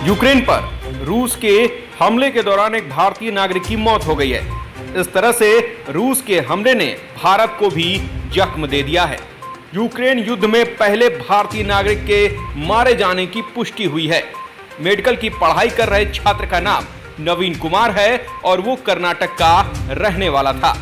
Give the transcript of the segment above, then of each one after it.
Ukraine पर रूस के हमले के दौरान एक भारतीय नागरिक की मौत हो गई है। इस तरह से रूस के हमले ने भारत को भी जख्म दे दिया है। यूक्रेन युद्ध में पहले भारतीय नागरिक के मारे जाने की पुष्टि हुई है। मेडिकल की पढ़ाई कर रहे छात्र का नाम नवीन कुमार है और वो कर्नाटक का रहने वाला था।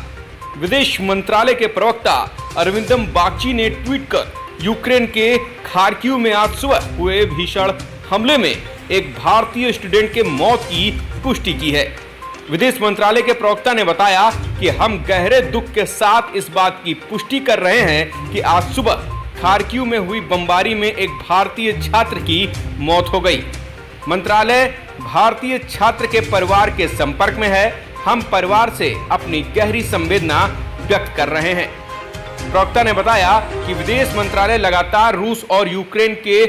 विदेश मंत्रालय के प्रवक्ता अरविंदम बागची ने ट्वीट कर यूक्रेन के खार्किव में आज सुबह हुए भीषण हमले में एक भारतीय स्टूडेंट के मौत की पुष्टि की है। विदेश मंत्रालय के प्रवक्ता ने बताया कि हम गहरे दुख के साथ इस बात की पुष्टि कर रहे हैं कि आज सुबह खार्किव में हुई बमबारी में एक भारतीय छात्र की मौत हो गई। मंत्रालय भारतीय छात्र के परिवार के संपर्क में है। हम परिवार से अपनी गहरी संवेदना व्यक्त कर रहे हैं। प्रवक्ता ने बताया कि विदेश मंत्रालय लगातार रूस और यूक्रेन के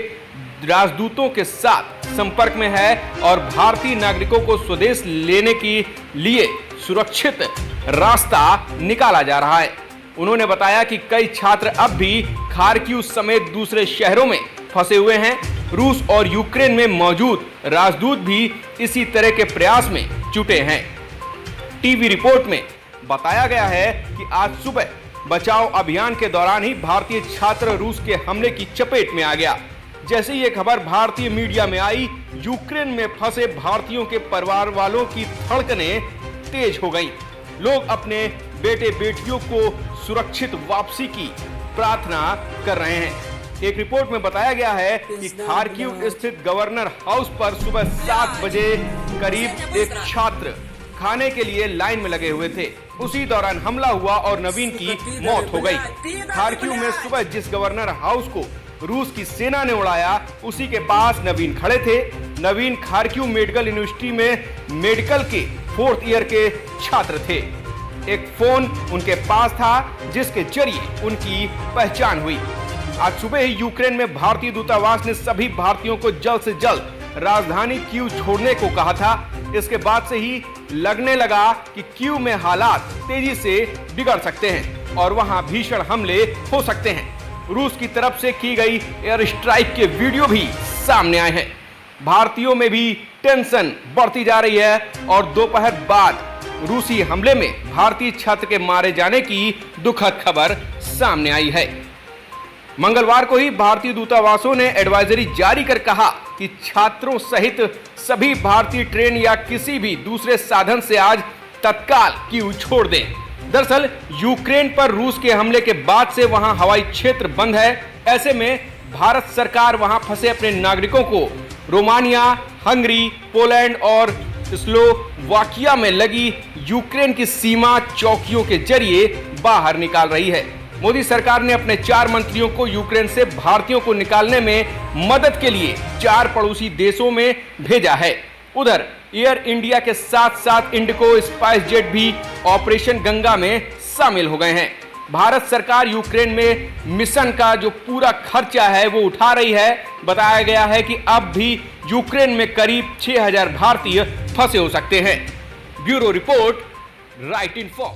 राजदूतों के साथ संपर्क में है और भारतीय नागरिकों को स्वदेश लेने के लिए सुरक्षित रास्ता निकाला जा रहा है। उन्होंने बताया कि कई छात्र अब भी खार्किव समेत दूसरे शहरों में फंसे हुए हैं। रूस और यूक्रेन में मौजूद राजदूत भी इसी तरह के प्रयास में जुटे हैं। टीवी रिपोर्ट में बताया गया है कि आज सुबह बचाव अभियान के दौरान ही भारतीय छात्र रूस के हमले की चपेट में आ गया। जैसे ये खबर भारतीय मीडिया में आई, यूक्रेन में फंसे भारतीयों के परिवार वालों की धड़कनें तेज हो गईं। लोग अपने बेटे बेटियों को सुरक्षित वापसी की प्रार्थना कर रहे हैं। एक रिपोर्ट में बताया गया है कि खार्किव स्थित गवर्नर हाउस पर सुबह 7 बजे करीब एक छात्र खाने के लिए लाइन में लगे हुए थे। उसी दौरान हमला हुआ और नवीन की मौत हो गई। खार्किव में सुबह जिस गवर्नर हाउस को रूस की सेना ने उड़ाया, उसी के पास नवीन खड़े थे। नवीन खार्किव मेडिकल यूनिवर्सिटी में मेडिकल के 4th ईयर के छात्र थे। एक फोन उनके पास था जिसके जरिए उनकी पहचान हुई। आज सुबह ही यूक्रेन में भारतीय दूतावास ने सभी भारतीयों को जल्द से जल्द राजधानी कीव छोड़ने को कहा था। इसके बाद से ही लगने लगा कि कीव में हालात तेजी से बिगड़ सकते हैं और वहां भीषण हमले हो सकते हैं। रूस की तरफ से की गई एयर स्ट्राइक के वीडियो भी सामने आए हैं। भारतीयों में भी टेंशन बढ़ती जा रही है और दोपहर बाद रूसी हमले में भारतीय छात्र के मारे जाने की दुखद खबर सामने आई है। मंगलवार को ही भारतीय दूतावासों ने एडवाइजरी जारी कर कहा कि छात्रों सहित सभी भारतीय ट्रेन या किसी भी दूसरे साधन से आज तत्काल कीव छोड़ दें। दरअसल यूक्रेन पर रूस के हमले के बाद से वहां हवाई क्षेत्र बंद है। ऐसे में भारत सरकार वहां फंसे अपने नागरिकों को रोमानिया, हंगरी, पोलैंड और स्लोवाकिया में लगी यूक्रेन की सीमा चौकियों के जरिए बाहर निकाल रही है। मोदी सरकार ने अपने 4 मंत्रियों को यूक्रेन से भारतीयों को निकालने में मदद के लिए 4 पड़ोसी देशों में भेजा है। उधर एयर इंडिया के साथ साथ इंडिगो, स्पाइस जेट भी ऑपरेशन गंगा में शामिल हो गए हैं। भारत सरकार यूक्रेन में मिशन का जो पूरा खर्चा है वो उठा रही है। बताया गया है कि अब भी यूक्रेन में करीब 6000 भारतीय फंसे हो सकते हैं। Bureau report, right info.